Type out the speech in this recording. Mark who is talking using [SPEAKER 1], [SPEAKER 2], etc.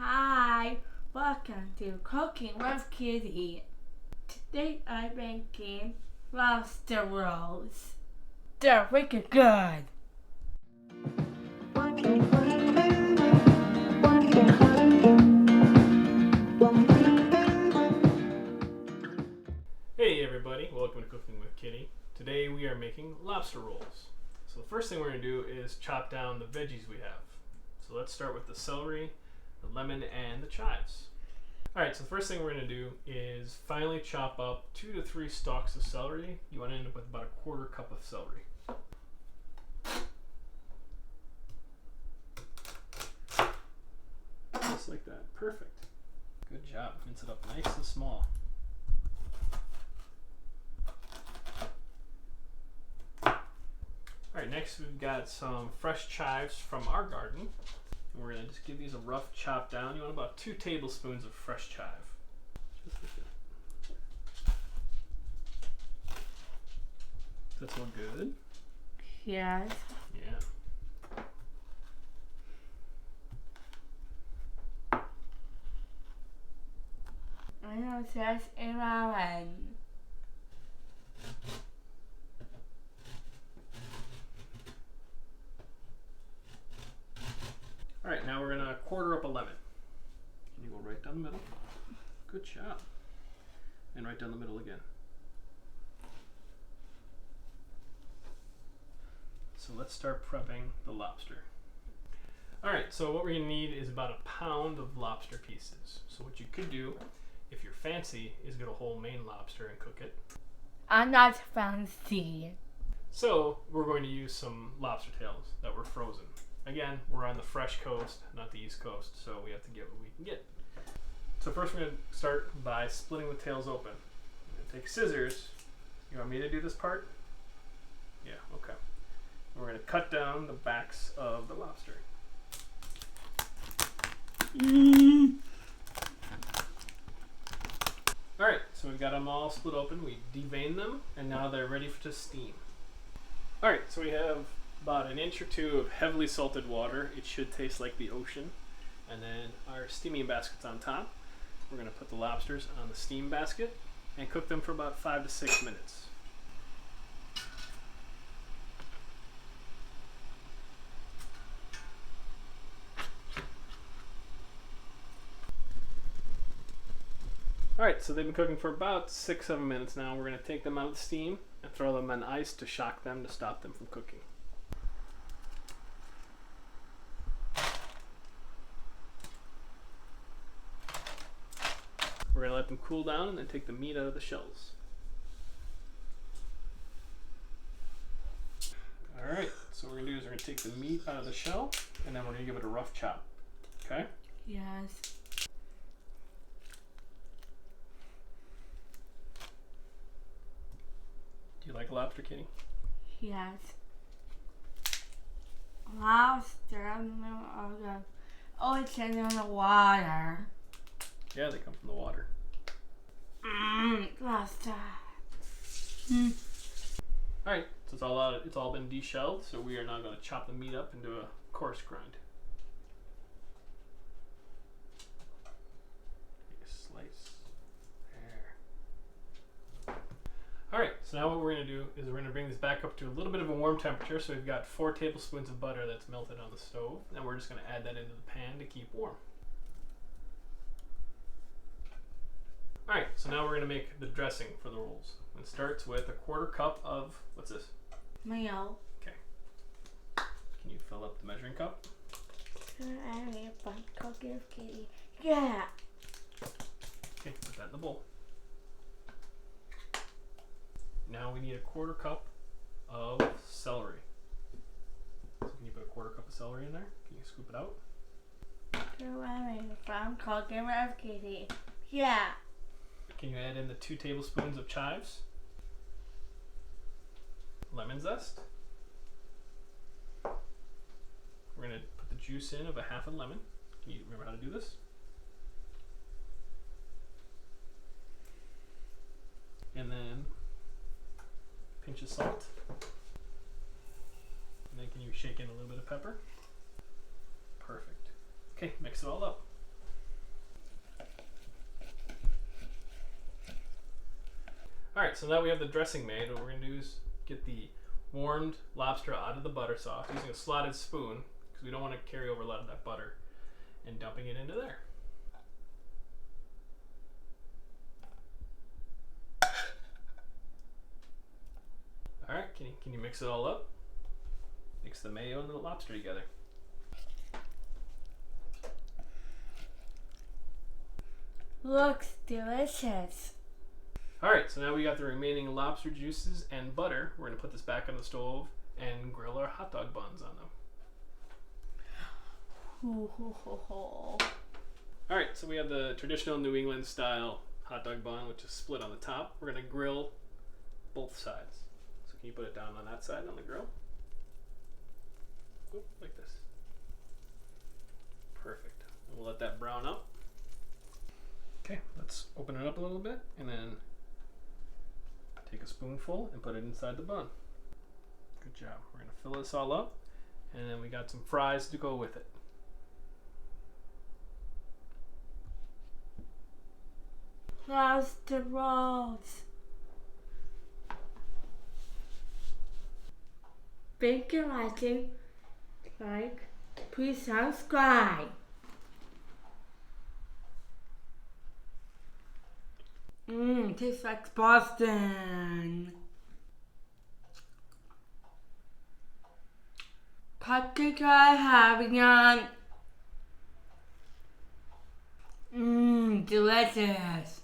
[SPEAKER 1] Hi, welcome to Cooking with Kitty. Today I'm making lobster rolls. They're wicked good.
[SPEAKER 2] Hey everybody, welcome to Cooking with Kitty. Today we are making lobster rolls. So the first thing we're going to do is chop down the veggies we have. So let's start with the celery, the lemon, and the chives. Alright, so the first thing we're going to do is finely chop up 2 to 3 stalks of celery. You want to end up with about a 1/4 cup of celery. Just like that. Perfect. Good job. Mince it up nice and small. Alright, next we've got some fresh chives from our garden. And we're going to just give these a rough chop down. You want about 2 tablespoons of fresh chive. Just like that. Does that smell good?
[SPEAKER 1] Yes.
[SPEAKER 2] Yeah.
[SPEAKER 1] I know there's a lemon.
[SPEAKER 2] Alright, now we're going to 1/4 up a lemon. And you go right down the middle. Good job. And right down the middle again. So let's start prepping the lobster. Alright, so what we're going to need is about 1 pound of lobster pieces. So what you could do, if you're fancy, is get a whole Maine lobster and cook it.
[SPEAKER 1] I'm not fancy.
[SPEAKER 2] So we're going to use some lobster tails that were frozen. Again, we're on the fresh coast, not the East Coast, so we have to get what we can get. So first we're going to start by splitting the tails open. I'm going to take scissors. You want me to do this part? Yeah, okay. We're going to cut down the backs of the lobster. Alright, so we've got them all split open. We deveined them, and now they're ready to steam. Alright, so we have about 1 inch or 2 of heavily salted water. It should taste like the ocean. And then our steaming basket's on top. We're going to put the lobsters on the steam basket and cook them for about 5 to 6 minutes. Alright, so they've been cooking for about 6-7 minutes now. We're going to take them out of the steam and throw them on ice to shock them to stop them from cooking. We're going to let them cool down and then take the meat out of the shells. Alright, so what we're going to do is we're going to take the meat out of the shell and then we're going to give it a rough chop. Okay?
[SPEAKER 1] Yes.
[SPEAKER 2] Do you like lobster, Kitty?
[SPEAKER 1] Yes. Lobster in the middle of the ocean in the water.
[SPEAKER 2] Yeah, they come from the water.
[SPEAKER 1] Lobster.
[SPEAKER 2] Alright, so it's all out, it's all been deshelled, so we are now going to chop the meat up into a coarse grind. Take a slice. There. Alright, so now what we're going to do is we're going to bring this back up to a little bit of a warm temperature. So we've got 4 tablespoons of butter that's melted on the stove, and we're just going to add that into the pan to keep warm. Alright, so now we're going to make the dressing for the rolls. It starts with a 1/4 cup of, what's this?
[SPEAKER 1] Mayo.
[SPEAKER 2] Okay. Can you fill up the measuring cup?
[SPEAKER 1] Cooking with Kitty. Yeah.
[SPEAKER 2] Okay, put that in the bowl. Now we need a 1/4 cup of celery. So can you put a 1/4 cup of celery in there? Can you scoop it out?
[SPEAKER 1] From Cooking with Kitty. Yeah.
[SPEAKER 2] Can you add in the 2 tablespoons of chives? Lemon zest. We're going to put the juice in of a 1/2 lemon. Can you remember how to do this? And then a pinch of salt. And then can you shake in a little bit of pepper? Perfect. Okay, mix it all up. Alright, so now we have the dressing made. What we're going to do is get the warmed lobster out of the butter sauce using a slotted spoon because we don't want to carry over a lot of that butter, and dumping it into there. Alright, can you mix it all up? Mix the mayo and the lobster together.
[SPEAKER 1] Looks delicious.
[SPEAKER 2] Alright, so now we got the remaining lobster juices and butter. We're going to put this back on the stove and grill our hot dog buns on them. Alright, so we have the traditional New England style hot dog bun, which is split on the top. We're going to grill both sides. So can you put it down on that side on the grill? Oop, like this. Perfect. And we'll let that brown up. Okay, let's open it up a little bit and then take a spoonful and put it inside the bun. Good job. We're going to fill this all up, and then we got some fries to go with it.
[SPEAKER 1] Lobster rolls. Thank you for watching. Like, please subscribe. Tastes like Boston. Cupcake I having on. Delicious.